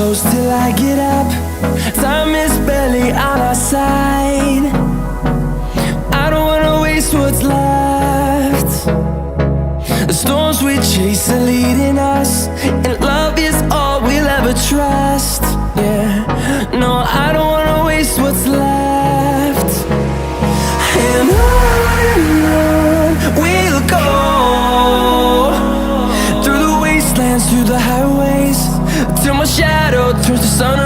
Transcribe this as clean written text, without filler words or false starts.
close till I get up. Time is barely on our side. I don't wanna waste what's left. The storms we chase are leading us, and love is all we'll ever trust. Yeah, no, I don't wanna waste what's left. And on we'll go, through the wastelands, through the highways, till my shadow turns to sun